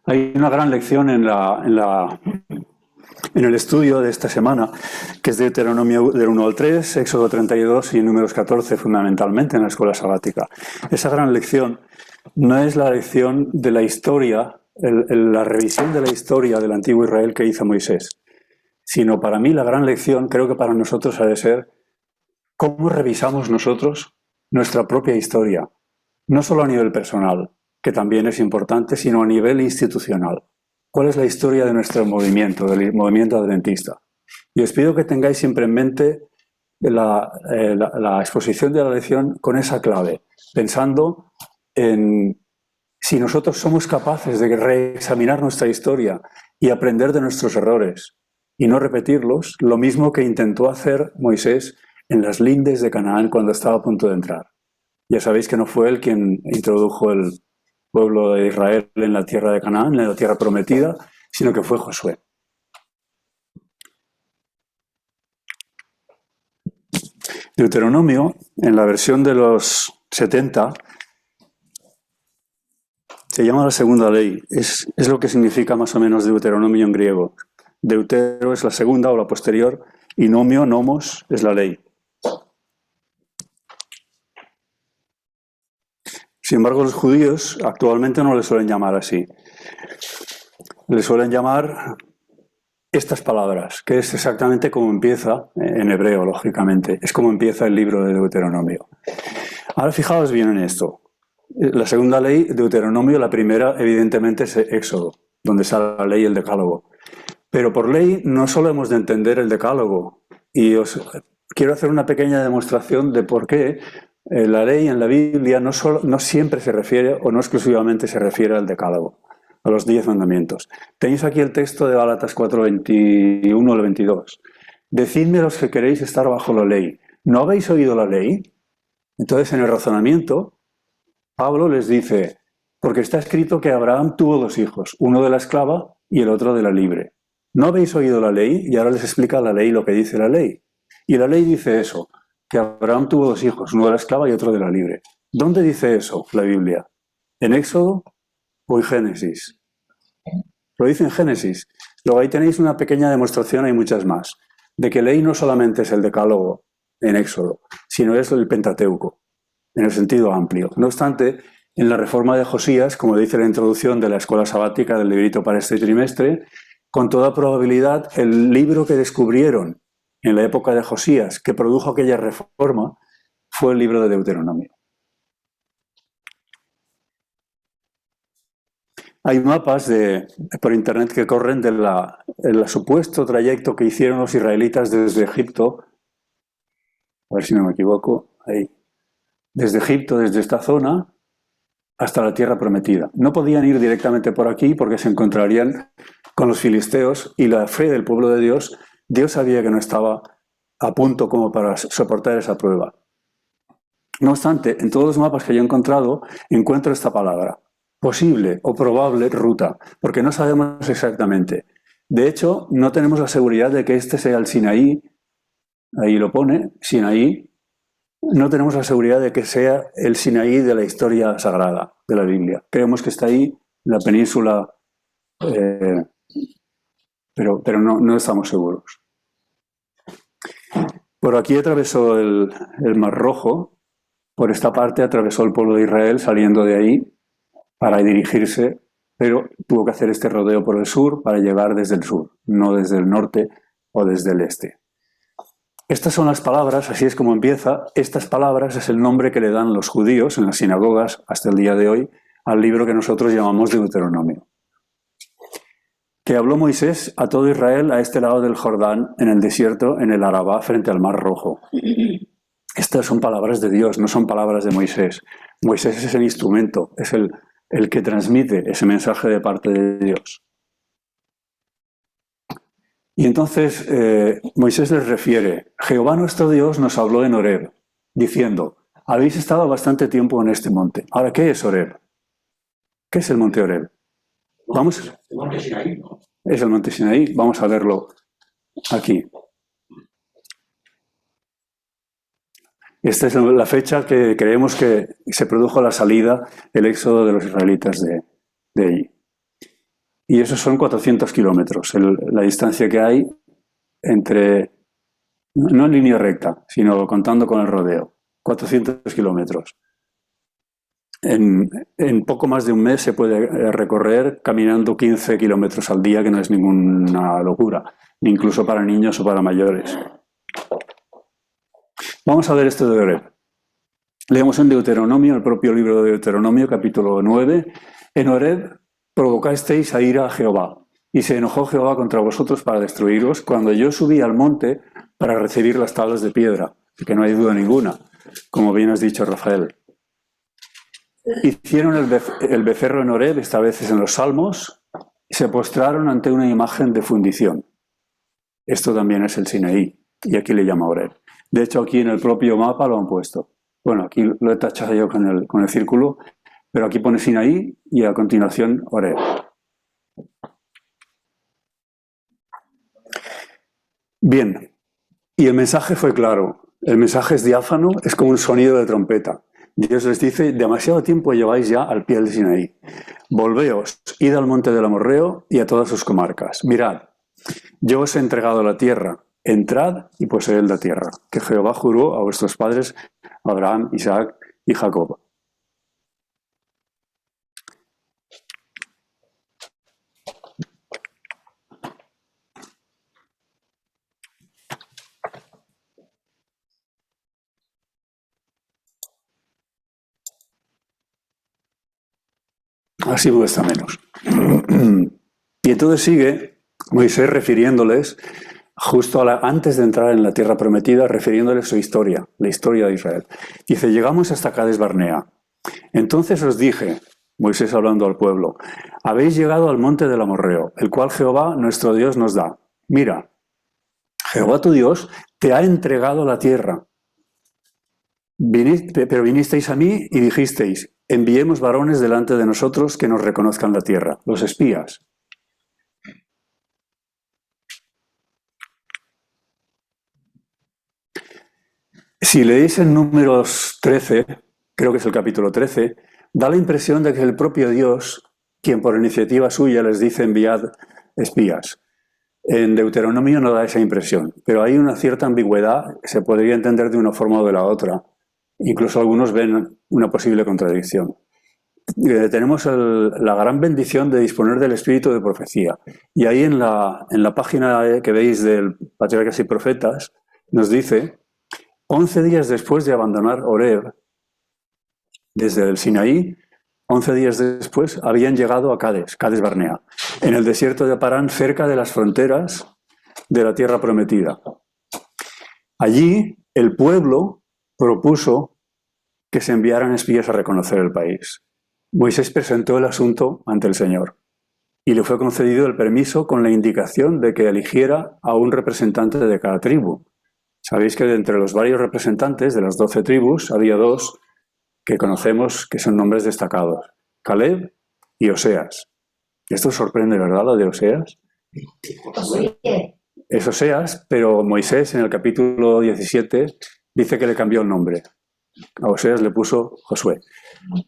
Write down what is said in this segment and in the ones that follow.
Hay una gran lección en el estudio de esta semana, que es de Deuteronomio del 1 al 3, Éxodo 32 y Números 14, fundamentalmente en la escuela sabática. Esa gran lección no es la lección de la historia, la revisión de la historia del antiguo Israel que hizo Moisés, sino para mí la gran lección, creo que para nosotros ha de ser cómo revisamos nosotros nuestra propia historia, no solo a nivel personal, que también es importante, sino a nivel institucional. ¿Cuál es la historia de nuestro movimiento, del movimiento adventista? Y os pido que tengáis siempre en mente la exposición de la lección con esa clave, pensando en si nosotros somos capaces de reexaminar nuestra historia y aprender de nuestros errores y no repetirlos, lo mismo que intentó hacer Moisés en las lindes de Canaán cuando estaba a punto de entrar. Ya sabéis que no fue él quien introdujo el pueblo de Israel en la tierra de Canaán, en la tierra prometida, sino que fue Josué. Deuteronomio, en la versión de los 70, se llama la segunda ley. Es lo que significa más o menos Deuteronomio en griego. Deutero es la segunda o la posterior, y nomio, nomos, es la ley. Sin embargo, los judíos actualmente no le suelen llamar así. Le suelen llamar estas palabras, que es exactamente como empieza, en hebreo, lógicamente, es como empieza el libro de Deuteronomio. Ahora fijaos bien en esto. La segunda ley, Deuteronomio, la primera, evidentemente, es Éxodo, donde sale la ley y el decálogo. Pero por ley no solo hemos de entender el decálogo. Y os quiero hacer una pequeña demostración de por qué la ley en la Biblia no siempre se refiere, o no exclusivamente se refiere al decálogo, a los 10 mandamientos. Tenéis aquí el texto de Gálatas 4, 21 al 22. Decidme los que queréis estar bajo la ley. ¿No habéis oído la ley? Entonces, en el razonamiento, Pablo les dice, porque está escrito que Abraham tuvo 2 hijos, uno de la esclava y el otro de la libre. ¿No habéis oído la ley? Y ahora les explica la ley lo que dice la ley. Y la ley dice eso, que Abraham tuvo 2 hijos, uno de la esclava y otro de la libre. ¿Dónde dice eso la Biblia? ¿En Éxodo o en Génesis? Lo dice en Génesis. Luego ahí tenéis una pequeña demostración, hay muchas más, de que ley no solamente es el decálogo en Éxodo, sino es el Pentateuco, en el sentido amplio. No obstante, en la reforma de Josías, como dice la introducción de la escuela sabática del librito para este trimestre, con toda probabilidad el libro que descubrieron en la época de Josías, que produjo aquella reforma, fue el libro de Deuteronomio. Hay mapas por internet que corren del supuesto trayecto que hicieron los israelitas desde Egipto, a ver si no me equivoco, ahí, desde Egipto, desde esta zona, hasta la tierra prometida. No podían ir directamente por aquí porque se encontrarían con los filisteos y la fe del pueblo de Dios, Dios sabía que no estaba a punto como para soportar esa prueba. No obstante, en todos los mapas que yo he encontrado, encuentro esta palabra, posible o probable ruta, porque no sabemos exactamente. De hecho, no tenemos la seguridad de que este sea el Sinaí, ahí lo pone, Sinaí. No tenemos la seguridad de que sea el Sinaí de la historia sagrada de la Biblia. Creemos que está ahí, en la península, pero no estamos seguros. Por aquí atravesó el Mar Rojo, por esta parte atravesó el pueblo de Israel saliendo de ahí para dirigirse, pero tuvo que hacer este rodeo por el sur para llegar desde el sur, no desde el norte o desde el este. Estas son las palabras, así es como empieza. Estas palabras es el nombre que le dan los judíos en las sinagogas hasta el día de hoy al libro que nosotros llamamos Deuteronomio. Que habló Moisés a todo Israel a este lado del Jordán, en el desierto, en el Arabá, frente al Mar Rojo. Estas son palabras de Dios, no son palabras de Moisés. Moisés es el instrumento, es el que transmite ese mensaje de parte de Dios. Y entonces Moisés les refiere, Jehová nuestro Dios nos habló en Horeb, diciendo, habéis estado bastante tiempo en este monte. Ahora, ¿qué es Horeb? ¿Qué es el monte Horeb? Vamos. El monte Sinaí, ¿no? Es el monte Sinaí, vamos a verlo aquí. Esta es la fecha que creemos que se produjo la salida, el éxodo de los israelitas de allí. y esos son 400 kilómetros, la distancia que hay entre, no en línea recta, sino contando con el rodeo, 400 kilómetros. En poco más de un mes se puede recorrer caminando 15 kilómetros al día, que no es ninguna locura, ni incluso para niños o para mayores. Vamos a ver esto de Oreb. Leemos en Deuteronomio, el propio libro de Deuteronomio, capítulo 9. En Oreb provocasteis a ira a Jehová, y se enojó Jehová contra vosotros para destruiros, cuando yo subí al monte para recibir las tablas de piedra, que no hay duda ninguna, como bien has dicho, Rafael. Hicieron el becerro en Oreb, esta vez en los Salmos, y se postraron ante una imagen de fundición. Esto también es el Sinaí, y aquí le llama Oreb. De hecho, aquí en el propio mapa lo han puesto. Bueno, aquí lo he tachado yo con el círculo, pero aquí pone Sinaí y a continuación Oreb. Bien, y el mensaje fue claro. El mensaje es diáfano, es como un sonido de trompeta. Dios les dice, demasiado tiempo lleváis ya al pie del Sinaí. Volveos, id al monte del Amorreo y a todas sus comarcas. Mirad, yo os he entregado la tierra. Entrad y poseed la tierra, que Jehová juró a vuestros padres, Abraham, Isaac y Jacob. Así cuesta menos. Y entonces sigue Moisés refiriéndoles, justo antes de entrar en la tierra prometida, refiriéndoles su historia, la historia de Israel. Dice, llegamos hasta Cades Barnea. Entonces os dije, Moisés hablando al pueblo, habéis llegado al monte del Amorreo, el cual Jehová nuestro Dios nos da. Mira, Jehová tu Dios te ha entregado la tierra. Pero vinisteis a mí y dijisteis, enviemos varones delante de nosotros que nos reconozcan la tierra, los espías. Si leéis en Números 13, creo que es el capítulo 13, da la impresión de que es el propio Dios quien por iniciativa suya les dice enviad espías. En Deuteronomio no da esa impresión, pero hay una cierta ambigüedad que se podría entender de una forma o de la otra. Incluso algunos ven una posible contradicción. Tenemos la gran bendición de disponer del espíritu de profecía. Y ahí en la página que veis del Patriarcas y Profetas nos dice, 11 días después de abandonar Oreb, desde el Sinaí, 11 días después habían llegado a Cades Barnea, en el desierto de Parán, cerca de las fronteras de la tierra prometida. Allí el pueblo propuso que se enviaran espías a reconocer el país. Moisés presentó el asunto ante el Señor y le fue concedido el permiso con la indicación de que eligiera a un representante de cada tribu. Sabéis que de entre los varios representantes de las 12 tribus había 2 que conocemos que son nombres destacados, Caleb y Oseas. Esto sorprende, ¿verdad, lo de Oseas? Es Oseas, pero Moisés en el capítulo 17 dice que le cambió el nombre. A Oseas le puso Josué.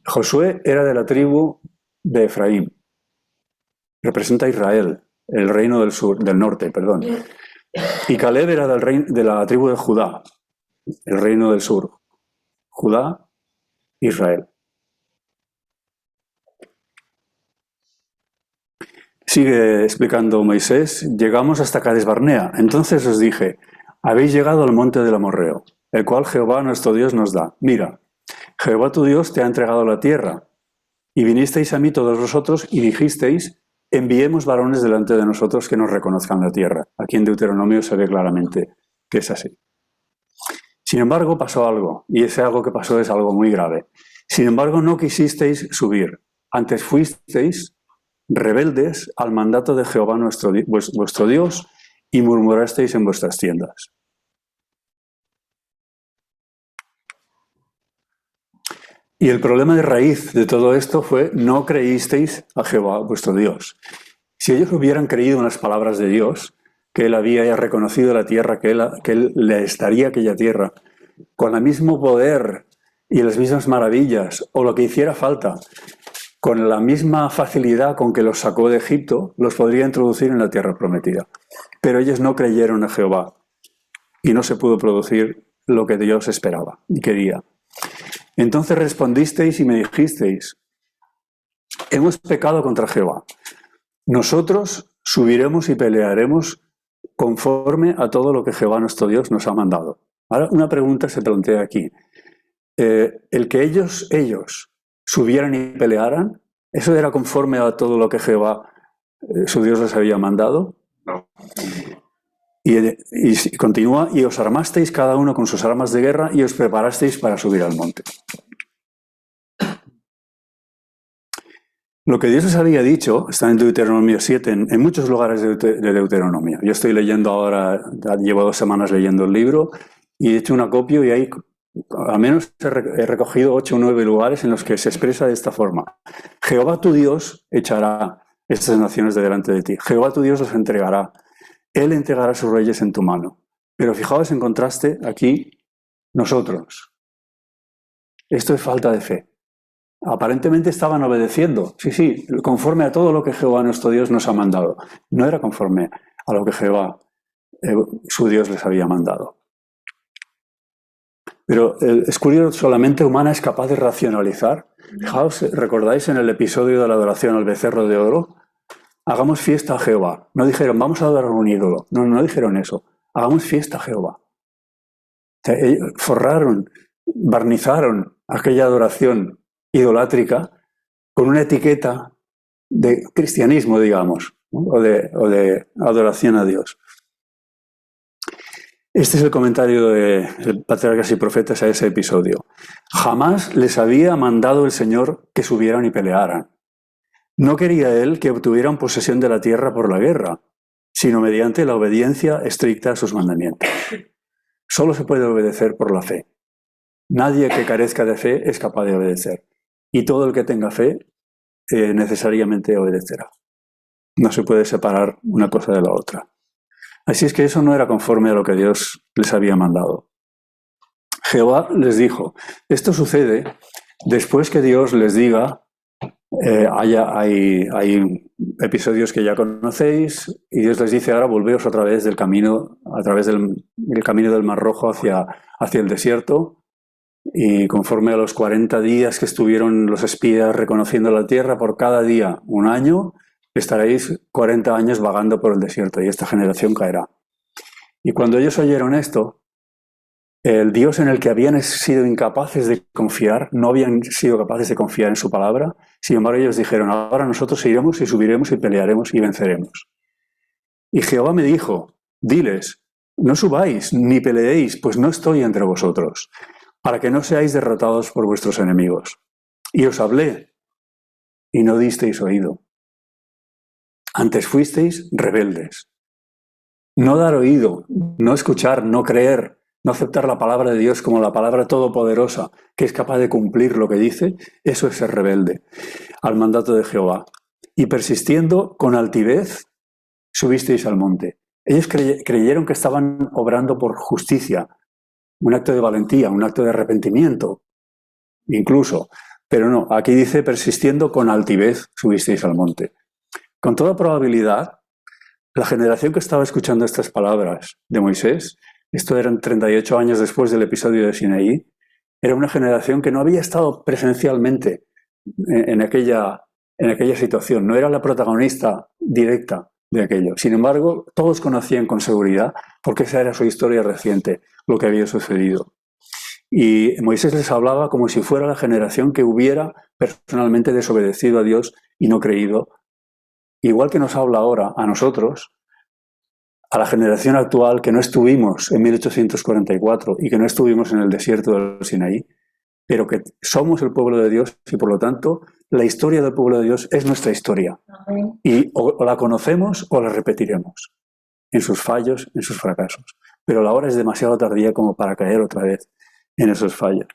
Josué era de la tribu de Efraín. Representa a Israel, el reino del norte, perdón. Y Caleb era de la tribu de Judá, el reino del sur. Judá, Israel. Sigue explicando Moisés, llegamos hasta Cades Barnea. Entonces os dije, habéis llegado al monte del Amorreo, el cual Jehová nuestro Dios nos da. Mira, Jehová tu Dios te ha entregado la tierra, y vinisteis a mí todos vosotros y dijisteis, enviemos varones delante de nosotros que nos reconozcan la tierra. Aquí en Deuteronomio se ve claramente que es así. Sin embargo, pasó algo, y ese algo que pasó es algo muy grave. Sin embargo, no quisisteis subir, antes fuisteis rebeldes al mandato de Jehová vuestro Dios y murmurasteis en vuestras tiendas. Y el problema de raíz de todo esto fue no creísteis a Jehová vuestro Dios. Si ellos hubieran creído en las palabras de Dios, que Él había reconocido la tierra, que él les daría aquella tierra, con el mismo poder y las mismas maravillas, o lo que hiciera falta, con la misma facilidad con que los sacó de Egipto, los podría introducir en la tierra prometida. Pero ellos no creyeron a Jehová y no se pudo producir lo que Dios esperaba y quería. Entonces respondisteis y me dijisteis: hemos pecado contra Jehová. Nosotros subiremos y pelearemos conforme a todo lo que Jehová nuestro Dios nos ha mandado. Ahora una pregunta se plantea aquí. El que ellos subieran y pelearan, ¿eso era conforme a todo lo que Jehová, su Dios, les había mandado? No. Y continúa: y os armasteis cada uno con sus armas de guerra y os preparasteis para subir al monte. Lo que Dios les había dicho está en Deuteronomio 7, en muchos lugares de Deuteronomio. Yo estoy leyendo ahora, llevo 2 semanas leyendo el libro y he hecho un acopio y ahí al menos he recogido 8 o 9 lugares en los que se expresa de esta forma: Jehová tu Dios echará estas naciones de delante de ti. Jehová tu Dios los entregará. Él entregará sus reyes en tu mano. Pero fijaos en contraste aquí, nosotros. Esto es falta de fe. Aparentemente estaban obedeciendo, sí, conforme a todo lo que Jehová nuestro Dios nos ha mandado. No era conforme a lo que Jehová, su Dios, les había mandado. Pero es curioso, solamente humana es capaz de racionalizar. Fijaos, ¿recordáis en el episodio de la adoración al becerro de oro? Hagamos fiesta a Jehová. No dijeron, vamos a adorar a un ídolo. No dijeron eso. Hagamos fiesta a Jehová. Forraron, barnizaron aquella adoración idolátrica con una etiqueta de cristianismo, digamos, ¿no? o de adoración a Dios. Este es el comentario de Patriarcas y Profetas a ese episodio. Jamás les había mandado el Señor que subieran y pelearan. No quería Él que obtuvieran posesión de la tierra por la guerra, sino mediante la obediencia estricta a sus mandamientos. Solo se puede obedecer por la fe. Nadie que carezca de fe es capaz de obedecer. Y todo el que tenga fe necesariamente obedecerá. No se puede separar una cosa de la otra. Así es que eso no era conforme a lo que Dios les había mandado. Jehová les dijo: esto sucede después que Dios les diga, hay episodios que ya conocéis, y Dios les dice: ahora volveos otra vez del camino, a través del camino del Mar Rojo hacia el desierto. Y conforme a los 40 días que estuvieron los espías reconociendo la tierra, por cada día 1 año, estaréis 40 años vagando por el desierto y esta generación caerá. Y cuando ellos oyeron esto, el Dios en el que habían sido incapaces de confiar, no habían sido capaces de confiar en su palabra, sin embargo ellos dijeron: ahora nosotros iremos y subiremos y pelearemos y venceremos. Y Jehová me dijo: diles, no subáis ni peleéis, pues no estoy entre vosotros, para que no seáis derrotados por vuestros enemigos. Y os hablé, y no disteis oído. Antes fuisteis rebeldes. No dar oído, no escuchar, no creer, no aceptar la palabra de Dios como la palabra todopoderosa, que es capaz de cumplir lo que dice, eso es ser rebelde al mandato de Jehová. Y persistiendo con altivez, subisteis al monte. Ellos creyeron que estaban obrando por justicia, un acto de valentía, un acto de arrepentimiento, incluso. Pero no, aquí dice: persistiendo con altivez subisteis al monte. Con toda probabilidad, la generación que estaba escuchando estas palabras de Moisés, esto eran 38 años después del episodio de Sinaí, era una generación que no había estado presencialmente en aquella situación, no era la protagonista directa de aquello. Sin embargo, todos conocían con seguridad, porque esa era su historia reciente, lo que había sucedido. Y Moisés les hablaba como si fuera la generación que hubiera personalmente desobedecido a Dios y no creído, igual que nos habla ahora a nosotros, a la generación actual que no estuvimos en 1844 y que no estuvimos en el desierto del Sinaí, pero que somos el pueblo de Dios y por lo tanto la historia del pueblo de Dios es nuestra historia. Y o la conocemos o la repetiremos, en sus fallos, en sus fracasos. Pero la hora es demasiado tardía como para caer otra vez en esos fallos.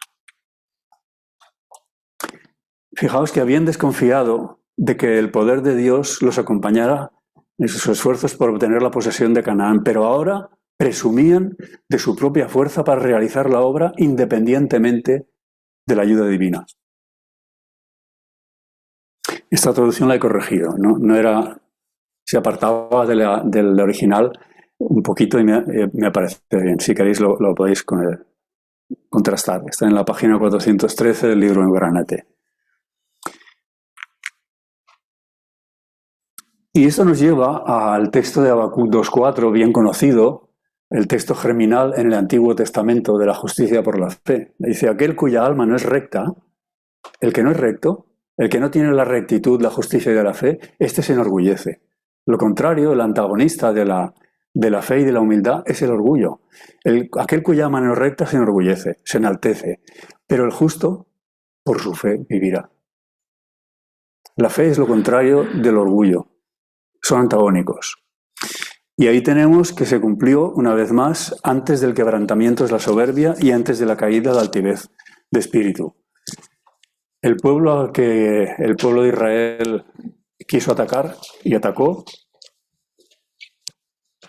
Fijaos que habían desconfiado de que el poder de Dios los acompañara en sus esfuerzos por obtener la posesión de Canaán, pero ahora presumían de su propia fuerza para realizar la obra independientemente de la ayuda divina. Esta traducción la he corregido, no era, se apartaba del original un poquito y me parece bien. Si queréis lo podéis contrastar. Está en la página 413 del libro en Granate. Y esto nos lleva al texto de Habacuc 2.4, bien conocido, el texto germinal en el Antiguo Testamento de la justicia por la fe. Dice, aquel cuya alma no es recta, el que no es recto, el que no tiene la rectitud, la justicia y de la fe, este se enorgullece. Lo contrario, el antagonista de la fe y de la humildad es el orgullo. Aquel cuya alma no es recta se enorgullece, se enaltece, pero el justo por su fe vivirá. La fe es lo contrario del orgullo. Son antagónicos. Y ahí tenemos que se cumplió una vez más, antes del quebrantamiento es la soberbia y antes de la caída la altivez de espíritu. El pueblo de Israel quiso atacar y atacó,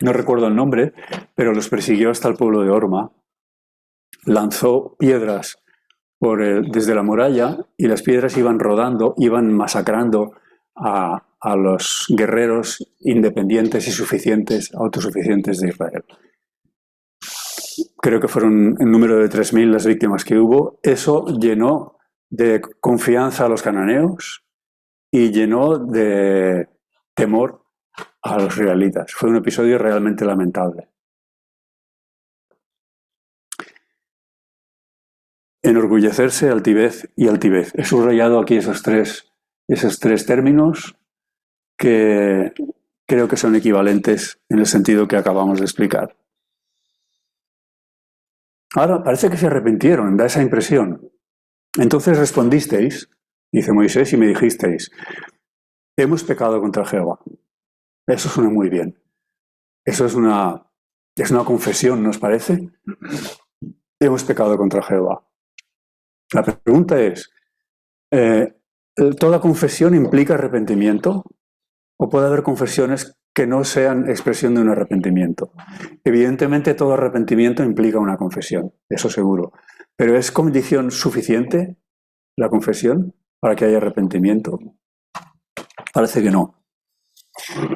no recuerdo el nombre, pero los persiguió hasta el pueblo de Orma, lanzó piedras desde la muralla y las piedras iban rodando, iban masacrando a los guerreros independientes y suficientes, autosuficientes de Israel. Creo que fueron en número de 3.000 las víctimas que hubo. Eso llenó de confianza a los cananeos y llenó de temor a los israelitas. Fue un episodio realmente lamentable. Enorgullecerse, altivez y altivez. He subrayado aquí esos tres términos que creo que son equivalentes en el sentido que acabamos de explicar. Ahora, parece que se arrepintieron, da esa impresión. Entonces respondisteis, dice Moisés, y me dijisteis, hemos pecado contra Jehová. Eso suena muy bien. Eso es una confesión, ¿no os parece? Hemos pecado contra Jehová. La pregunta es, ¿toda confesión implica arrepentimiento? ¿O puede haber confesiones que no sean expresión de un arrepentimiento? Evidentemente todo arrepentimiento implica una confesión, eso seguro. ¿Pero es condición suficiente la confesión para que haya arrepentimiento? Parece que no.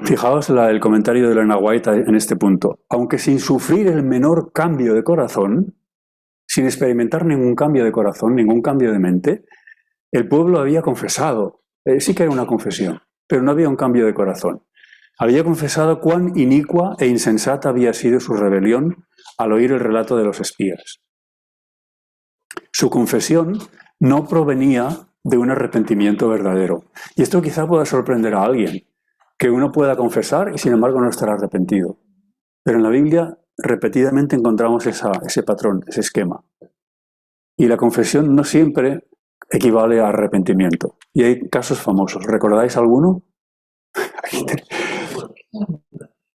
Fijaos el comentario de Elena White en este punto. Aunque sin sufrir el menor cambio de corazón, sin experimentar ningún cambio de corazón, ningún cambio de mente, el pueblo había confesado. Sí que era una confesión, pero no había un cambio de corazón. Había confesado cuán inicua e insensata había sido su rebelión al oír el relato de los espías. Su confesión no provenía de un arrepentimiento verdadero. Y esto quizá pueda sorprender a alguien, que uno pueda confesar y sin embargo no estar arrepentido. Pero en la Biblia repetidamente encontramos ese patrón, ese esquema. Y la confesión no siempre equivale a arrepentimiento. Y hay casos famosos. ¿Recordáis alguno?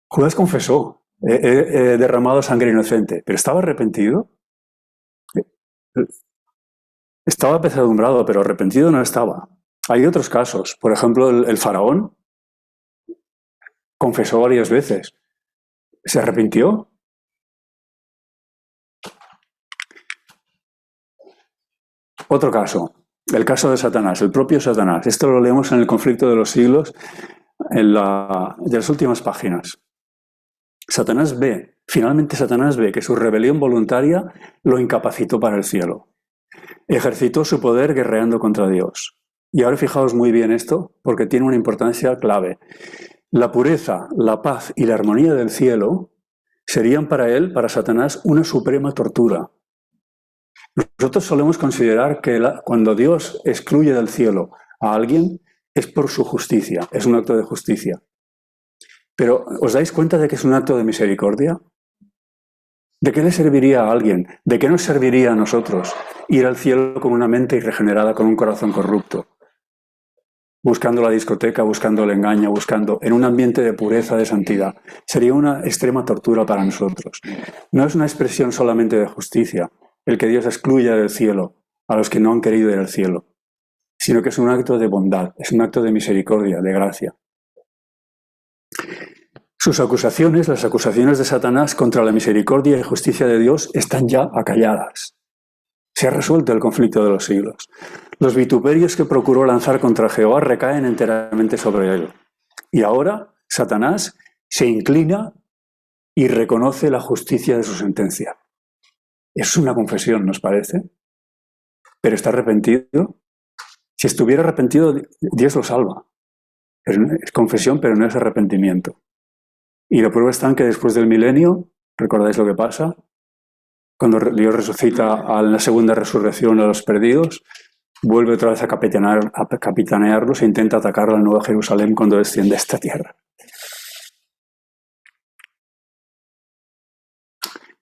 Judas confesó, he derramado sangre inocente, pero ¿estaba arrepentido? Estaba apesadumbrado, pero arrepentido no estaba. Hay otros casos. Por ejemplo, el faraón confesó varias veces. ¿Se arrepintió? Otro caso, el caso de Satanás, el propio Satanás. Esto lo leemos en el Conflicto de los Siglos, de las últimas páginas. Finalmente Satanás ve que su rebelión voluntaria lo incapacitó para el cielo. Ejercitó su poder guerreando contra Dios. Y ahora fijaos muy bien esto, porque tiene una importancia clave. La pureza, la paz y la armonía del cielo serían para él, para Satanás, una suprema tortura. Nosotros solemos considerar que cuando Dios excluye del cielo a alguien es por su justicia, es un acto de justicia. Pero ¿os dais cuenta de que es un acto de misericordia? ¿De qué le serviría a alguien? ¿De qué nos serviría a nosotros ir al cielo con una mente irregenerada, con un corazón corrupto? Buscando la discoteca, buscando el engaño, buscando en un ambiente de pureza, de santidad. Sería una extrema tortura para nosotros. No es una expresión solamente de justicia, el que Dios excluya del cielo a los que no han querido ir al cielo, sino que es un acto de bondad, es un acto de misericordia, de gracia. Sus acusaciones, las acusaciones de Satanás contra la misericordia y justicia de Dios, están ya acalladas. Se ha resuelto el conflicto de los siglos. Los vituperios que procuró lanzar contra Jehová recaen enteramente sobre él. Y ahora Satanás se inclina y reconoce la justicia de su sentencia. Es una confesión, ¿nos parece? Pero está arrepentido. Si estuviera arrepentido, Dios lo salva. Es confesión, pero no es arrepentimiento. Y la prueba está en que después del milenio, ¿recordáis lo que pasa? Cuando Dios resucita a la segunda resurrección a los perdidos, vuelve otra vez a capitanearlos e intenta atacar la Nueva Jerusalén cuando desciende a esta tierra.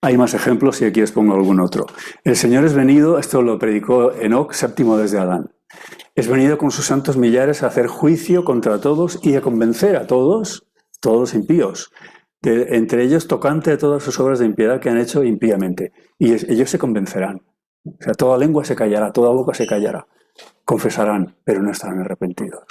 Hay más ejemplos y aquí os pongo algún otro. El Señor es venido, esto lo predicó Enoc, séptimo desde Adán. Es venido con sus santos millares a hacer juicio contra todos y a convencer a todos los impíos, entre ellos tocante de todas sus obras de impiedad que han hecho impíamente. Y ellos se convencerán. O sea, toda lengua se callará, toda boca se callará. Confesarán, pero no estarán arrepentidos.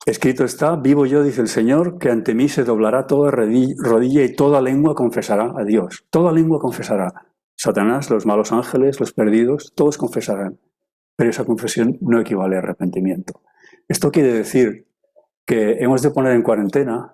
Escrito está, vivo yo, dice el Señor, que ante mí se doblará toda rodilla y toda lengua confesará a Dios. Toda lengua confesará. Satanás, los malos ángeles, los perdidos, todos confesarán. Pero esa confesión no equivale a arrepentimiento. Esto quiere decir que hemos de poner en cuarentena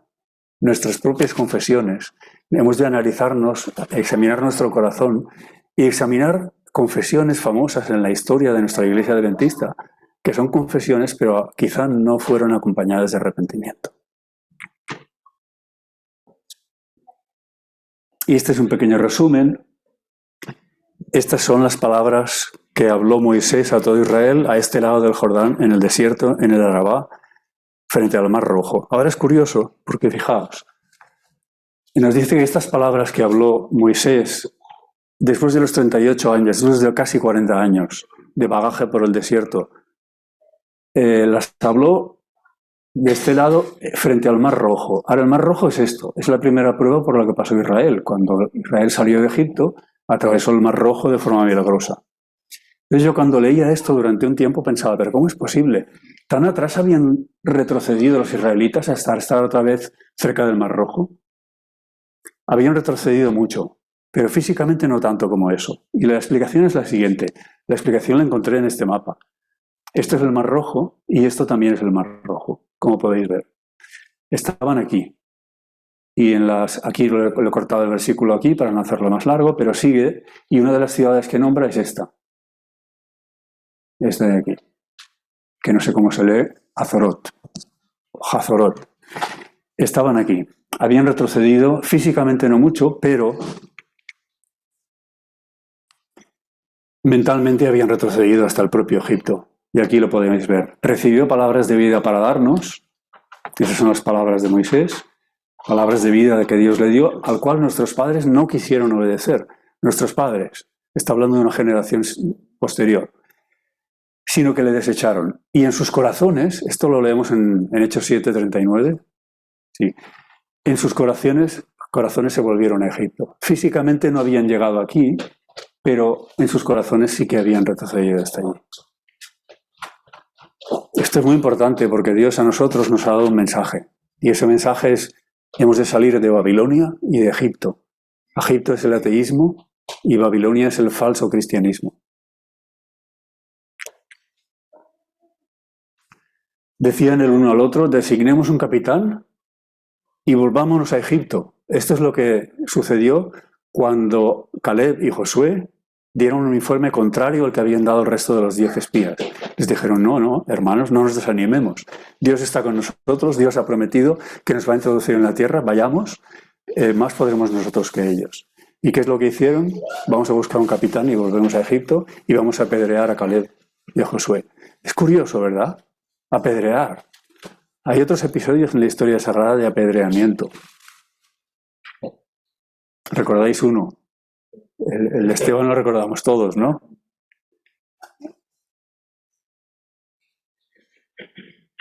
nuestras propias confesiones, hemos de analizarnos, examinar nuestro corazón y examinar confesiones famosas en la historia de nuestra Iglesia adventista, que son confesiones, pero quizá no fueron acompañadas de arrepentimiento. Y este es un pequeño resumen. Estas son las palabras que habló Moisés a todo Israel a este lado del Jordán, en el desierto, en el Arabá, frente al Mar Rojo. Ahora es curioso, porque fijaos, nos dice que estas palabras que habló Moisés después de los 38 años, después de casi 40 años de bagaje por el desierto, las habló de este lado frente al Mar Rojo. Ahora el Mar Rojo es esto, es la primera prueba por la que pasó Israel. Cuando Israel salió de Egipto, atravesó el Mar Rojo de forma milagrosa. Entonces yo cuando leía esto durante un tiempo pensaba, pero ¿cómo es posible? ¿Tan atrás habían retrocedido los israelitas hasta estar otra vez cerca del Mar Rojo? Habían retrocedido mucho, pero físicamente no tanto como eso. Y la explicación es la siguiente. La explicación la encontré en este mapa. Esto es el Mar Rojo y esto también es el Mar Rojo, como podéis ver. Estaban aquí. Y aquí lo he cortado el versículo aquí para no hacerlo más largo, pero sigue. Y una de las ciudades que nombra es esta. Esta de aquí. Que no sé cómo se lee, Hazorot. Hazorot. Estaban aquí. Habían retrocedido, físicamente no mucho, pero mentalmente habían retrocedido hasta el propio Egipto. Y aquí lo podéis ver. Recibió palabras de vida para darnos. Esas son las palabras de Moisés. Palabras de vida que Dios le dio, al cual nuestros padres no quisieron obedecer. Nuestros padres, está hablando de una generación posterior, sino que le desecharon. Y en sus corazones, esto lo leemos en Hechos 7:39, sí, en sus corazones se volvieron a Egipto. Físicamente no habían llegado aquí, pero en sus corazones sí que habían retrocedido hasta allí. Esto es muy importante porque Dios a nosotros nos ha dado un mensaje. Y ese mensaje es, hemos de salir de Babilonia y de Egipto. Egipto es el ateísmo y Babilonia es el falso cristianismo. Decían el uno al otro, designemos un capitán y volvámonos a Egipto. Esto es lo que sucedió cuando Caleb y Josué dieron un informe contrario al que habían dado el resto de los 10 espías. Les dijeron, no, hermanos, no nos desanimemos. Dios está con nosotros, Dios ha prometido que nos va a introducir en la tierra, vayamos, más podremos nosotros que ellos. ¿Y qué es lo que hicieron? Vamos a buscar un capitán y volvemos a Egipto y vamos a apedrear a Caleb y a Josué. Es curioso, ¿verdad? Apedrear. Hay otros episodios en la historia sagrada de apedreamiento. ¿Recordáis uno? El de Esteban lo recordamos todos, ¿no?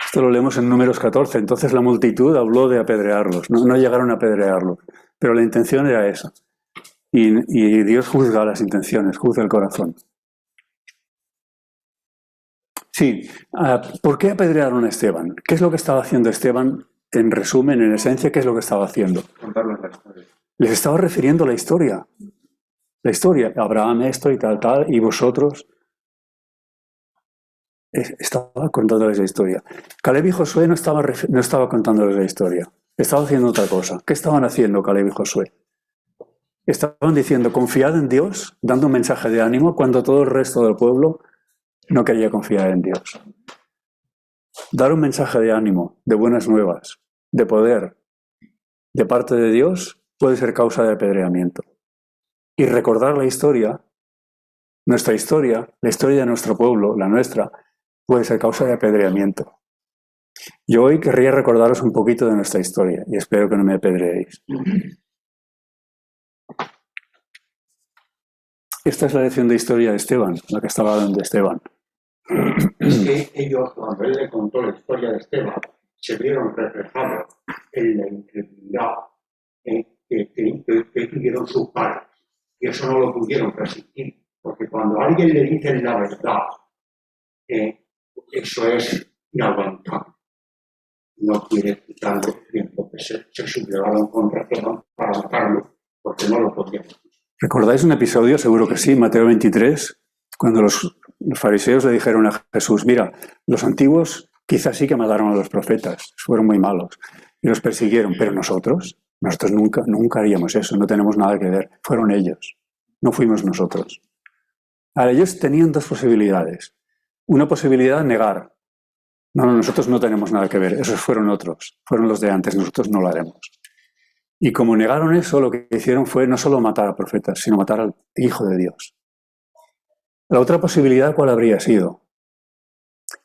Esto lo leemos en Números 14. Entonces la multitud habló de apedrearlos. No llegaron a apedrearlos, pero la intención era esa. Y Dios juzga las intenciones, juzga el corazón. Sí, ¿por qué apedrearon a Esteban? ¿Qué es lo que estaba haciendo Esteban? En resumen, en esencia, ¿qué es lo que estaba haciendo? Contarles la historia. Les estaba refiriendo la historia. la historia. Abraham esto y tal, tal, y vosotros. Estaba contándoles la historia. Caleb y Josué no estaba contándoles la historia. Estaba haciendo otra cosa. ¿Qué estaban haciendo Caleb y Josué? Estaban diciendo, confiad en Dios, dando un mensaje de ánimo cuando todo el resto del pueblo no quería confiar en Dios. Dar un mensaje de ánimo, de buenas nuevas, de poder, de parte de Dios, puede ser causa de apedreamiento. Y recordar la historia, nuestra historia, la historia de nuestro pueblo, la nuestra, puede ser causa de apedreamiento. Yo hoy querría recordaros un poquito de nuestra historia y espero que no me apedreéis. Esta es la lección de historia de Esteban, la que estaba dando Esteban. Es que ellos, cuando él le contó la historia de Esteban, se vieron reflejados en la incredulidad que tuvieron sus padres. Y eso no lo pudieron resistir. Porque cuando a alguien le dicen la verdad, eso es inaguantable. No quiere quitarlo tiempo que se sublevaron contra Esteban para matarlo, porque no lo podían. ¿Recordáis un episodio? Seguro que sí, Mateo 23, cuando los fariseos le dijeron a Jesús, mira, los antiguos quizás sí que mataron a los profetas, fueron muy malos y los persiguieron, pero nosotros nunca haríamos eso, no tenemos nada que ver, fueron ellos, no fuimos nosotros. Ahora, ellos tenían dos posibilidades. Una posibilidad, negar. No, nosotros no tenemos nada que ver, esos fueron otros, fueron los de antes, nosotros no lo haremos. Y como negaron eso, lo que hicieron fue no solo matar a profetas, sino matar al Hijo de Dios. La otra posibilidad, ¿cuál habría sido?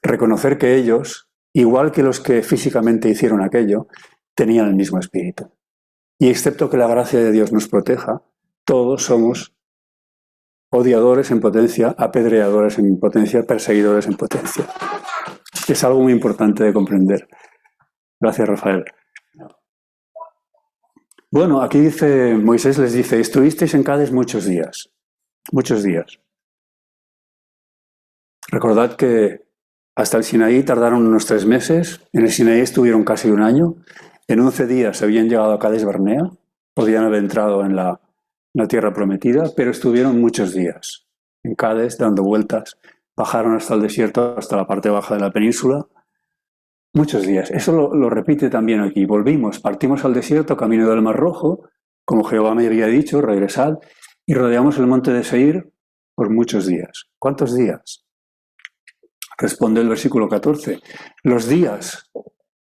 Reconocer que ellos, igual que los que físicamente hicieron aquello, tenían el mismo espíritu. Y excepto que la gracia de Dios nos proteja, todos somos odiadores en potencia, apedreadores en potencia, perseguidores en potencia. Es algo muy importante de comprender. Gracias, Rafael. Bueno, aquí dice, Moisés les dice, estuvisteis en Cádiz muchos días. Muchos días. Recordad que hasta el Sinaí tardaron unos 3 meses, en el Sinaí estuvieron casi un año, en 11 días habían llegado a Cades Barnea, podían haber entrado en la tierra prometida, pero estuvieron muchos días en Cades dando vueltas, bajaron hasta el desierto, hasta la parte baja de la península, muchos días. Eso lo repite también aquí. Volvimos, partimos al desierto, camino del Mar Rojo, como Jehová me había dicho, regresad, y rodeamos el monte de Seir por muchos días. ¿Cuántos días? Responde el versículo 14. Los días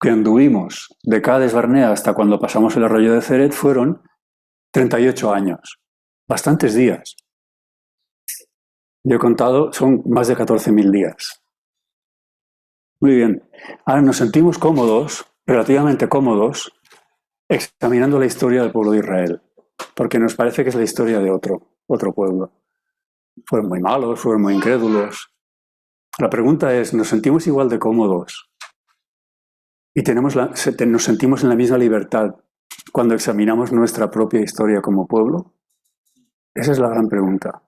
que anduvimos de Cades Barnea hasta cuando pasamos el arroyo de Ceret fueron 38 años. Bastantes días. Yo he contado, son más de 14.000 días. Muy bien. Ahora nos sentimos cómodos, relativamente cómodos, examinando la historia del pueblo de Israel, porque nos parece que es la historia de otro pueblo. Fueron muy malos, fueron muy incrédulos. La pregunta es, ¿nos sentimos igual de cómodos y nos sentimos en la misma libertad cuando examinamos nuestra propia historia como pueblo? Esa es la gran pregunta.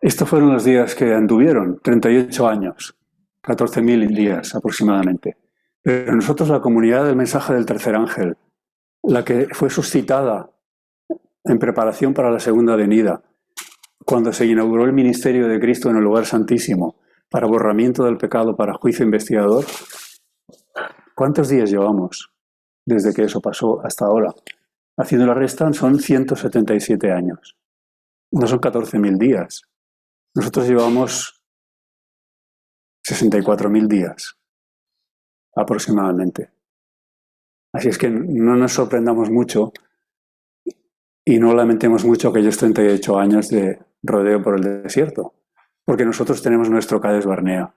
Estos fueron los días que anduvieron, 38 años, 14.000 días aproximadamente. Pero nosotros, la comunidad del mensaje del tercer ángel, la que fue suscitada en preparación para la segunda venida, cuando se inauguró el ministerio de Cristo en el lugar santísimo, para borramiento del pecado, para juicio investigador, ¿cuántos días llevamos desde que eso pasó hasta ahora? Haciendo la resta son 177 años. No son 14.000 días. Nosotros llevamos 64.000 días, aproximadamente. Así es que no nos sorprendamos mucho y no lamentemos mucho aquellos 38 años de rodeo por el desierto, porque nosotros tenemos nuestro Cades Barnea.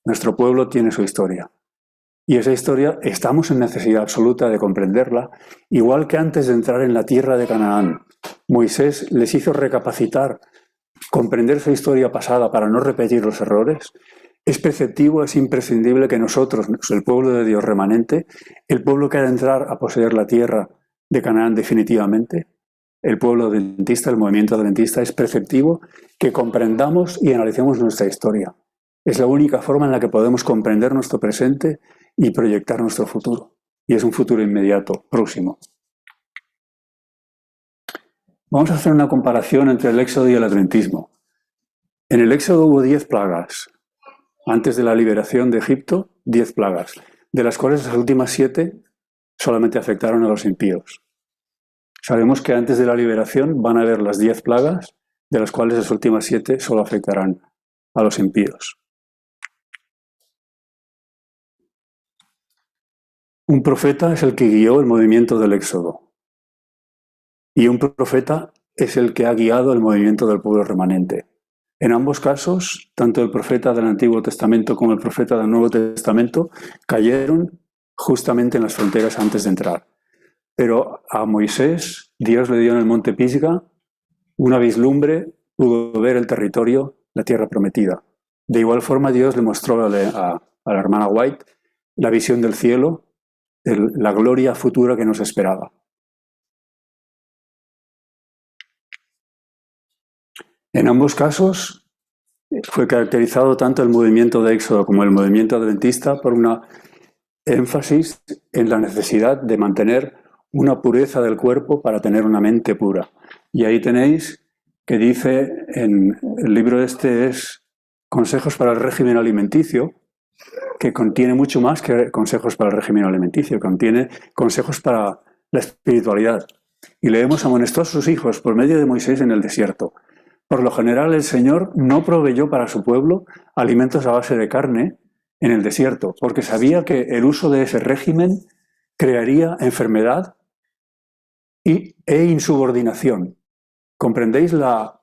Nuestro pueblo tiene su historia. Y esa historia estamos en necesidad absoluta de comprenderla, igual que antes de entrar en la tierra de Canaán. Moisés les hizo recapacitar, comprender su historia pasada para no repetir los errores. Es preceptivo, es imprescindible que nosotros, el pueblo de Dios remanente, el pueblo que ha de entrar a poseer la tierra de Canaán definitivamente, el pueblo adventista, el movimiento adventista, es preceptivo que comprendamos y analicemos nuestra historia. Es la única forma en la que podemos comprender nuestro presente y proyectar nuestro futuro. Y es un futuro inmediato, próximo. Vamos a hacer una comparación entre el Éxodo y el Adventismo. En el Éxodo hubo 10 plagas. Antes de la liberación de Egipto, 10 plagas, de las cuales las últimas 7 solamente afectaron a los impíos. Sabemos que antes de la liberación van a haber las 10 plagas, de las cuales las últimas 7 solo afectarán a los impíos. Un profeta es el que guió el movimiento del Éxodo. Y un profeta es el que ha guiado el movimiento del pueblo remanente. En ambos casos, tanto el profeta del Antiguo Testamento como el profeta del Nuevo Testamento cayeron justamente en las fronteras antes de entrar. Pero a Moisés, Dios le dio en el monte Pisga una vislumbre, pudo ver el territorio, la tierra prometida. De igual forma, Dios le mostró a la hermana White la visión del cielo, la gloria futura que nos esperaba. En ambos casos fue caracterizado tanto el movimiento de Éxodo como el movimiento adventista por una énfasis en la necesidad de mantener una pureza del cuerpo para tener una mente pura. Y ahí tenéis que dice en el libro este es Consejos para el régimen alimenticio, que contiene mucho más que consejos para el régimen alimenticio, contiene consejos para la espiritualidad. Y leemos: amonestó a sus hijos por medio de Moisés en el desierto. Por lo general, el Señor no proveyó para su pueblo alimentos a base de carne en el desierto, porque sabía que el uso de ese régimen crearía enfermedad e insubordinación. ¿Comprendéis la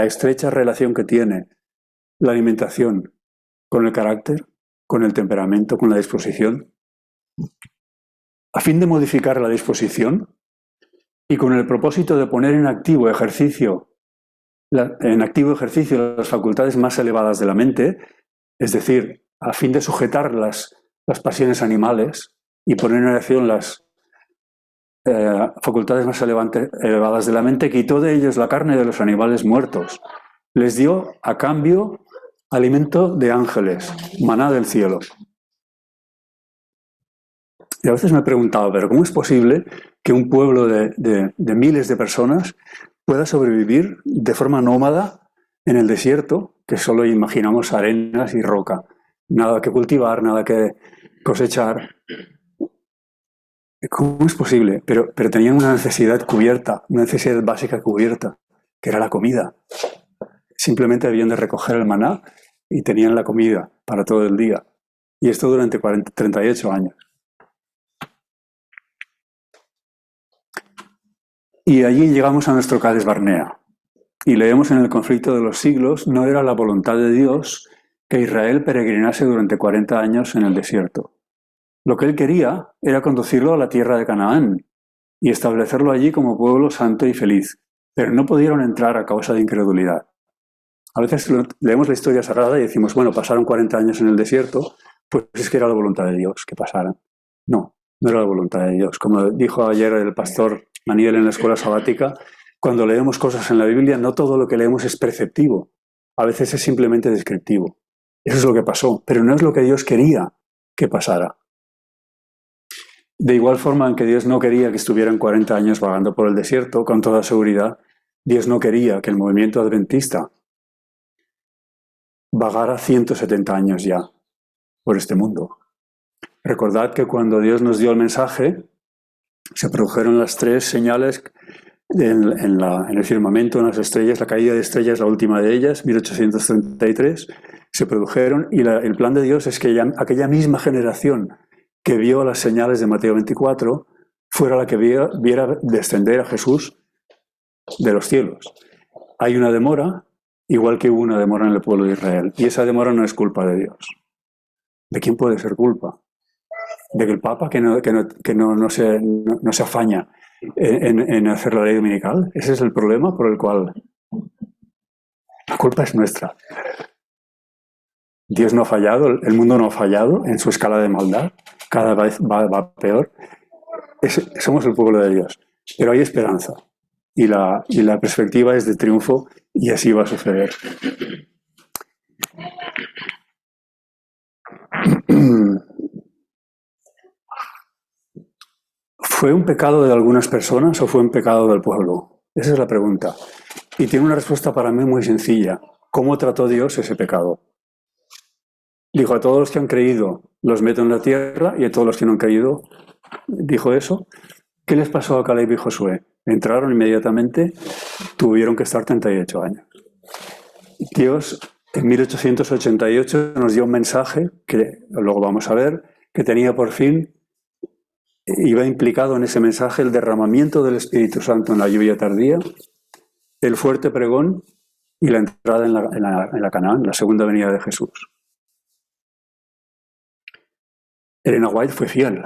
estrecha relación que tiene la alimentación con el carácter, con el temperamento, con la disposición? A fin de modificar la disposición y con el propósito de poner en activo ejercicio las facultades más elevadas de la mente, es decir, a fin de sujetar las pasiones animales y poner en acción las facultades más elevadas de la mente, quitó de ellos la carne de los animales muertos. Les dio a cambio alimento de ángeles, maná del cielo. Y a veces me he preguntado, pero ¿cómo es posible que un pueblo de miles de personas pueda sobrevivir de forma nómada en el desierto, que solo imaginamos arenas y roca? Nada que cultivar, nada que cosechar. ¿Cómo es posible? Pero tenían una necesidad cubierta, una necesidad básica cubierta, que era la comida. Simplemente debían de recoger el maná y tenían la comida para todo el día. Y esto durante 38 años. Y allí llegamos a nuestro Cades Barnea. Y leemos en el conflicto de los siglos: no era la voluntad de Dios que Israel peregrinase durante 40 años en el desierto. Lo que él quería era conducirlo a la tierra de Canaán y establecerlo allí como pueblo santo y feliz, pero no pudieron entrar a causa de incredulidad. A veces leemos la historia sagrada y decimos, bueno, pasaron 40 años en el desierto, pues es que era la voluntad de Dios que pasaran. No, no era la voluntad de Dios. Como dijo ayer el pastor Maniel en la escuela sabática, cuando leemos cosas en la Biblia, no todo lo que leemos es preceptivo. A veces es simplemente descriptivo. Eso es lo que pasó, pero no es lo que Dios quería que pasara. De igual forma en que Dios no quería que estuvieran 40 años vagando por el desierto, con toda seguridad, Dios no quería que el movimiento adventista vagara 170 años ya por este mundo. Recordad que cuando Dios nos dio el mensaje, se produjeron las 3 señales en el firmamento, en las estrellas. La caída de estrellas, la última de ellas, 1833, se produjeron, y el plan de Dios es que aquella misma generación que vio las señales de Mateo 24 fuera la que viera descender a Jesús de los cielos. Hay una demora, igual que hubo una demora en el pueblo de Israel, y esa demora no es culpa de Dios. ¿De quién puede ser culpa? ¿De que el Papa que no se afaña en hacer la ley dominical? Ese es el problema por el cual la culpa es nuestra. Dios no ha fallado, el mundo no ha fallado en su escala de maldad, cada vez va peor. Somos el pueblo de Dios, pero hay esperanza y la perspectiva es de triunfo, y así va a suceder. ¿Fue un pecado de algunas personas o fue un pecado del pueblo? Esa es la pregunta. Y tiene una respuesta para mí muy sencilla. ¿Cómo trató Dios ese pecado? Dijo, a todos los que han creído los meto en la tierra, y a todos los que no han creído, dijo eso. ¿Qué les pasó a Caleb y Josué? Entraron inmediatamente, tuvieron que estar 38 años. Dios, en 1888, nos dio un mensaje, que luego vamos a ver, que tenía por fin, iba implicado en ese mensaje el derramamiento del Espíritu Santo en la lluvia tardía, el fuerte pregón y la entrada en la Canaán, la segunda venida de Jesús. Elena White fue fiel.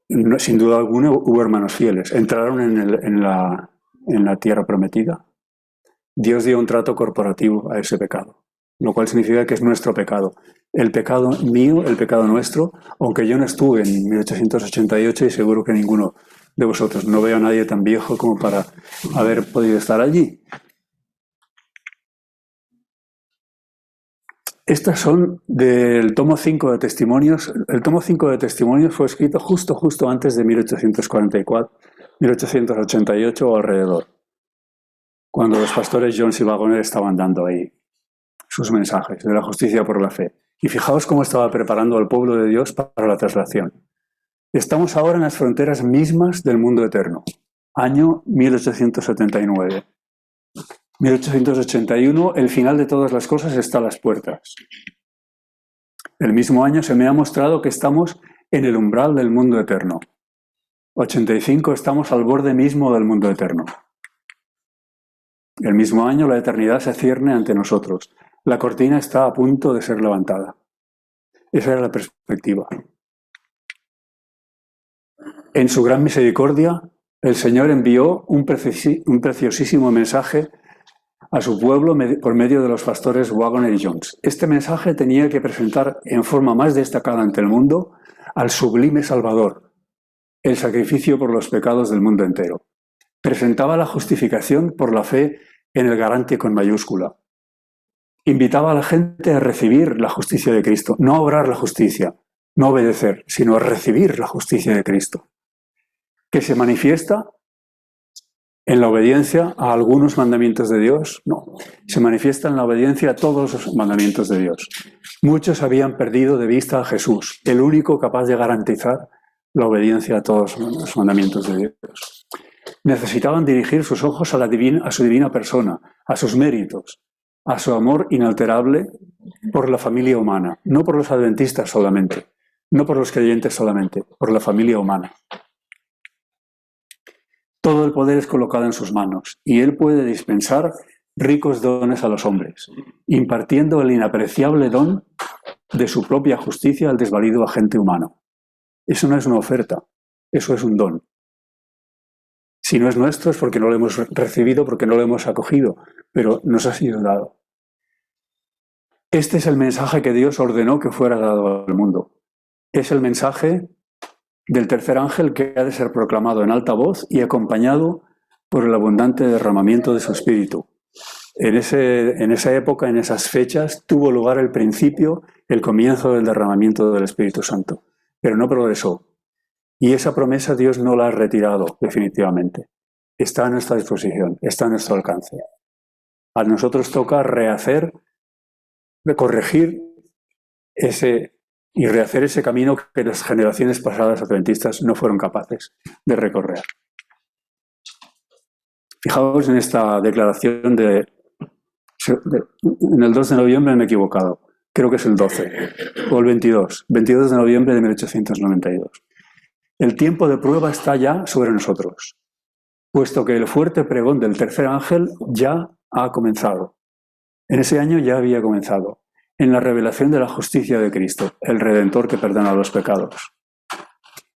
No, sin duda alguna hubo hermanos fieles. Entraron en la tierra prometida. Dios dio un trato corporativo a ese pecado, lo cual significa que es nuestro pecado. El pecado mío, el pecado nuestro, aunque yo no estuve en 1888 y seguro que ninguno de vosotros, no veo a nadie tan viejo como para haber podido estar allí. Estas son del tomo 5 de testimonios. El tomo 5 de testimonios fue escrito justo antes de 1844, 1888 o alrededor, cuando los pastores Jones y Waggoner estaban dando ahí sus mensajes de la justicia por la fe. Y fijaos cómo estaba preparando al pueblo de Dios para la traslación. Estamos ahora en las fronteras mismas del mundo eterno. Año 1879. 1881, el final de todas las cosas está a las puertas. El mismo año se me ha mostrado que estamos en el umbral del mundo eterno. 85, estamos al borde mismo del mundo eterno. El mismo año la eternidad se cierne ante nosotros. La cortina está a punto de ser levantada. Esa era la perspectiva. En su gran misericordia, el Señor envió un preciosísimo mensaje a su pueblo por medio de los pastores Waggoner y Jones. Este mensaje tenía que presentar en forma más destacada ante el mundo al sublime Salvador, el sacrificio por los pecados del mundo entero. Presentaba la justificación por la fe en el garante con mayúscula. Invitaba a la gente a recibir la justicia de Cristo, no a obrar la justicia, no obedecer, sino a recibir la justicia de Cristo, que se manifiesta en la obediencia a algunos mandamientos de Dios. No, se manifiesta en la obediencia a todos los mandamientos de Dios. Muchos habían perdido de vista a Jesús, el único capaz de garantizar la obediencia a todos los mandamientos de Dios. Necesitaban dirigir sus ojos a su divina persona, a sus méritos, a su amor inalterable por la familia humana, no por los adventistas solamente, no por los creyentes solamente, por la familia humana. Todo el poder es colocado en sus manos y Él puede dispensar ricos dones a los hombres, impartiendo el inapreciable don de su propia justicia al desvalido agente humano. Eso no es una oferta, eso es un don. Si no es nuestro es porque no lo hemos recibido, porque no lo hemos acogido, pero nos ha sido dado. Este es el mensaje que Dios ordenó que fuera dado al mundo. Es el mensaje del tercer ángel que ha de ser proclamado en alta voz y acompañado por el abundante derramamiento de su espíritu. En esa época, en esas fechas, tuvo lugar el principio, el comienzo del derramamiento del Espíritu Santo, pero no progresó. Y esa promesa Dios no la ha retirado definitivamente. Está a nuestra disposición, está a nuestro alcance. A nosotros toca corregir y rehacer ese camino que las generaciones pasadas adventistas no fueron capaces de recorrer. Fijaos en esta declaración en el 2 de noviembre me he equivocado, creo que es el 12, o el 22 de noviembre de 1892. El tiempo de prueba está ya sobre nosotros, puesto que el fuerte pregón del tercer ángel ya ha comenzado. En ese año ya había comenzado, en la revelación de la justicia de Cristo, el Redentor que perdona los pecados.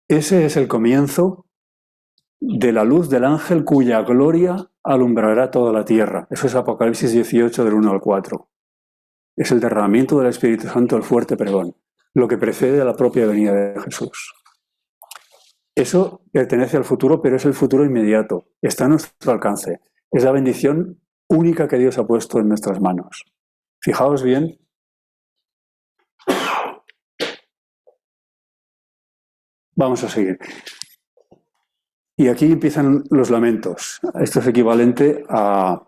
Ese es el comienzo de la luz del ángel cuya gloria alumbrará toda la tierra. Eso es Apocalipsis 18, del 1 al 4. Es el derramamiento del Espíritu Santo, el fuerte pregón, lo que precede a la propia venida de Jesús. Eso pertenece al futuro, pero es el futuro inmediato. Está a nuestro alcance. Es la bendición única que Dios ha puesto en nuestras manos. Fijaos bien. Vamos a seguir. Y aquí empiezan los lamentos. Esto es equivalente a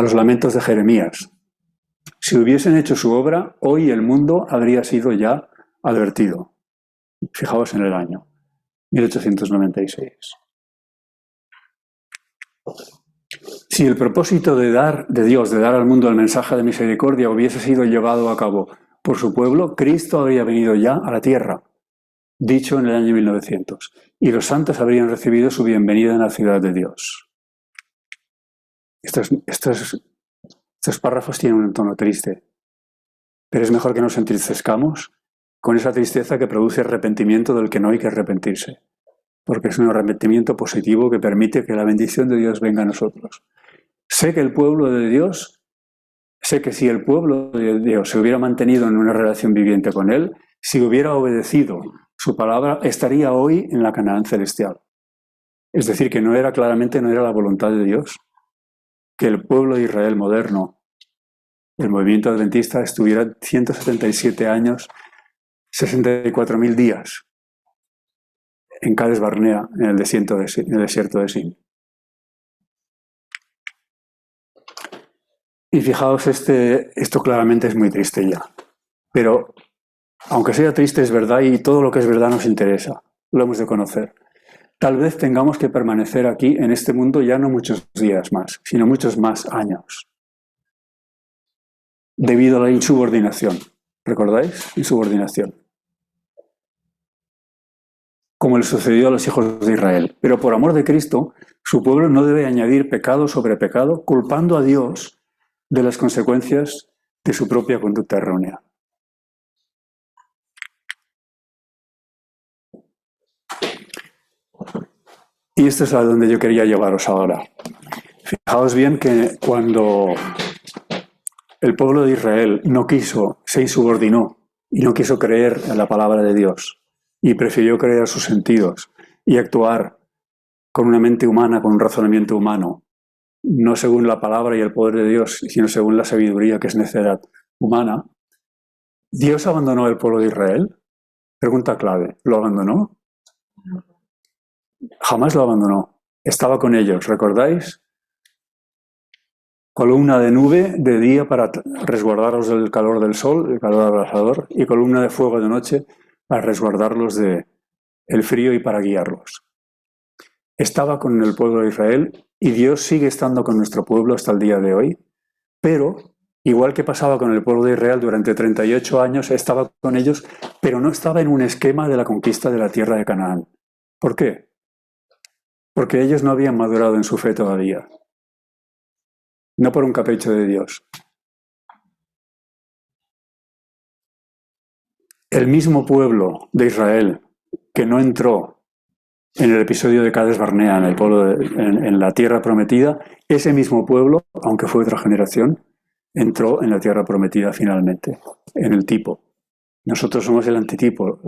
los lamentos de Jeremías. Si hubiesen hecho su obra, hoy el mundo habría sido ya advertido. Fijaos en el año 1896. Si el propósito de Dios de dar al mundo el mensaje de misericordia hubiese sido llevado a cabo por su pueblo, Cristo habría venido ya a la tierra, dicho en el año 1900, y los santos habrían recibido su bienvenida en la ciudad de Dios. Estos párrafos tienen un tono triste, pero es mejor que nos entristezcamos con esa tristeza que produce arrepentimiento del que no hay que arrepentirse, porque es un arrepentimiento positivo que permite que la bendición de Dios venga a nosotros. Sé que si el pueblo de Dios se hubiera mantenido en una relación viviente con Él, si hubiera obedecido su palabra, estaría hoy en la Canaán celestial. Es decir, que no era la voluntad de Dios que el pueblo de Israel moderno, el movimiento adventista, estuviera 177 años, 64.000 días en Cades Barnea, en el desierto de Sin. Y fijaos, esto claramente es muy triste ya. Pero, aunque sea triste, es verdad, y todo lo que es verdad nos interesa. Lo hemos de conocer. Tal vez tengamos que permanecer aquí, en este mundo, ya no muchos días más, sino muchos más años. Debido a la insubordinación. ¿Recordáis? Insubordinación. Como le sucedió a los hijos de Israel. Pero por amor de Cristo, su pueblo no debe añadir pecado sobre pecado, culpando a Dios de las consecuencias de su propia conducta errónea. Y esto es a donde yo quería llevaros ahora. Fijaos bien que cuando el pueblo de Israel se insubordinó y no quiso creer en la palabra de Dios y prefirió creer a sus sentidos y actuar con una mente humana, con un razonamiento humano, no según la palabra y el poder de Dios, sino según la sabiduría que es necedad humana, ¿Dios abandonó el pueblo de Israel? Pregunta clave. ¿Lo abandonó? Jamás lo abandonó. Estaba con ellos, ¿recordáis? Columna de nube de día para resguardarlos del calor del sol, el calor abrasador, y columna de fuego de noche para resguardarlos del frío y para guiarlos. Estaba con el pueblo de Israel y Dios sigue estando con nuestro pueblo hasta el día de hoy, pero igual que pasaba con el pueblo de Israel durante 38 años, estaba con ellos, pero no estaba en un esquema de la conquista de la tierra de Canaán. ¿Por qué? Porque ellos no habían madurado en su fe todavía. No por un capricho de Dios. El mismo pueblo de Israel que no entró en el episodio de Cades Barnea, en la tierra prometida, ese mismo pueblo, aunque fue otra generación, entró en la tierra prometida finalmente, en el tipo. Nosotros somos el antitipo,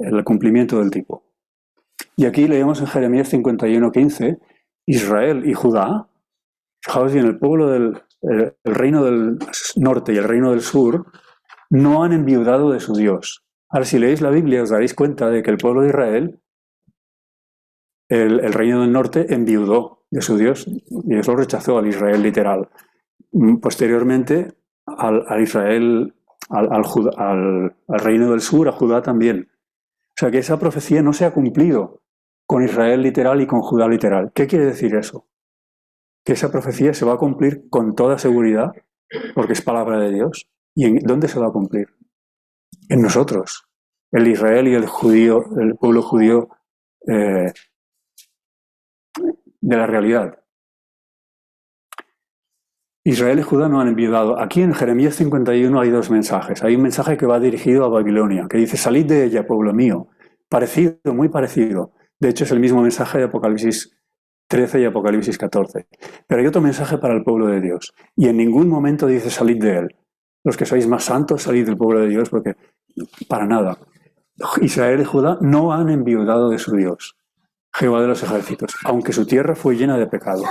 el cumplimiento del tipo. Y aquí leemos en Jeremías 51:15, Israel y Judá, fijaos bien, el pueblo el reino del norte y el reino del sur no han enviudado de su Dios. Ahora, si leéis la Biblia, os daréis cuenta de que el pueblo de Israel, el reino del norte, enviudó de su Dios y Dios lo rechazó al Israel literal. Posteriormente, al reino del sur, a Judá también. O sea que esa profecía no se ha cumplido con Israel literal y con Judá literal. ¿Qué quiere decir eso? Que esa profecía se va a cumplir con toda seguridad, porque es palabra de Dios. ¿Y en dónde se va a cumplir? En nosotros, el Israel y el pueblo judío de la realidad. Israel y Judá no han enviudado. Aquí en Jeremías 51 hay dos mensajes. Hay un mensaje que va dirigido a Babilonia, que dice, salid de ella, pueblo mío. Parecido, muy parecido. De hecho, es el mismo mensaje de Apocalipsis 13 y Apocalipsis 14. Pero hay otro mensaje para el pueblo de Dios. Y en ningún momento dice, salid de él. Los que sois más santos, salid del pueblo de Dios, porque para nada. Israel y Judá no han enviudado de su Dios, Jehová de los ejércitos, aunque su tierra fue llena de pecado.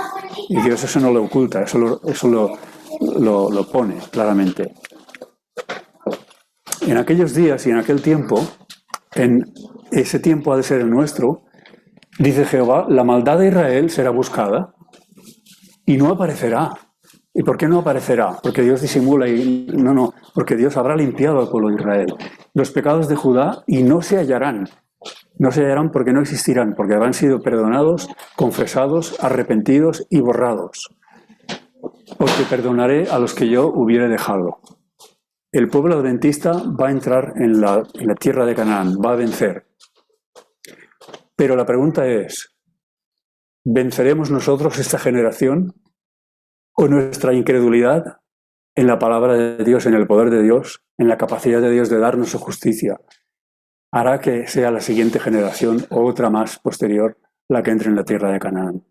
Y Dios eso no lo oculta, eso lo pone claramente. En aquellos días y en aquel tiempo, en ese tiempo ha de ser el nuestro, Dice Jehová, la maldad de Israel será buscada y no aparecerá. ¿Y por qué no aparecerá? Porque Dios disimula y no, porque Dios habrá limpiado al pueblo de Israel. Los pecados de Judá y no se hallarán. No se hallarán porque no existirán, porque habrán sido perdonados, confesados, arrepentidos y borrados. Porque perdonaré a los que yo hubiere dejado. El pueblo adventista va a entrar en la tierra de Canaán, va a vencer. Pero la pregunta es, ¿venceremos nosotros esta generación? ¿O nuestra incredulidad en la palabra de Dios, en el poder de Dios, en la capacidad de Dios de darnos su justicia, hará que sea la siguiente generación o otra más posterior la que entre en la tierra de Canaán?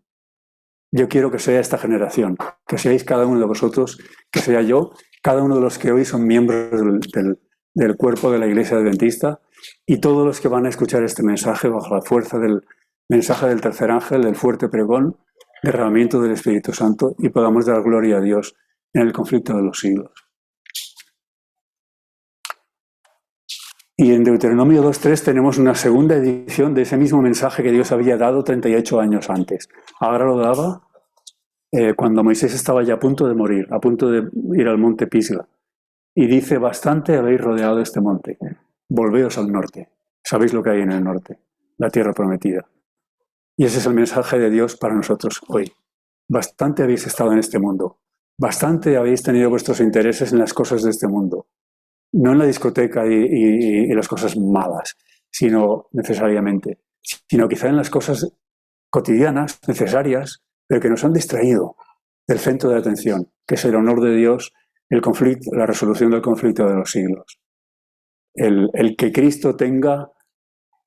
Yo quiero que sea esta generación, que seáis cada uno de vosotros, que sea yo, cada uno de los que hoy son miembros del cuerpo de la Iglesia Adventista y todos los que van a escuchar este mensaje bajo la fuerza del mensaje del tercer ángel, del fuerte pregón, derramamiento del Espíritu Santo y podamos dar gloria a Dios en el conflicto de los siglos. Y en Deuteronomio 2.3 tenemos una segunda edición de ese mismo mensaje que Dios había dado 38 años antes. Ahora lo daba cuando Moisés estaba ya a punto de morir, a punto de ir al monte Pisga. Y dice, bastante habéis rodeado este monte, volveos al norte. Sabéis lo que hay en el norte, la tierra prometida. Y ese es el mensaje de Dios para nosotros hoy. Bastante habéis estado en este mundo. Bastante habéis tenido vuestros intereses en las cosas de este mundo. No en la discoteca y las cosas malas, sino necesariamente, sino quizá en las cosas cotidianas, necesarias, pero que nos han distraído del centro de atención, que es el honor de Dios, el conflicto, la resolución del conflicto de los siglos. El que Cristo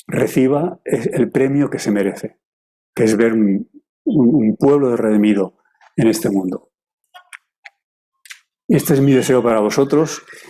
reciba el premio que se merece, que es ver un pueblo redimido en este mundo. Este es mi deseo para vosotros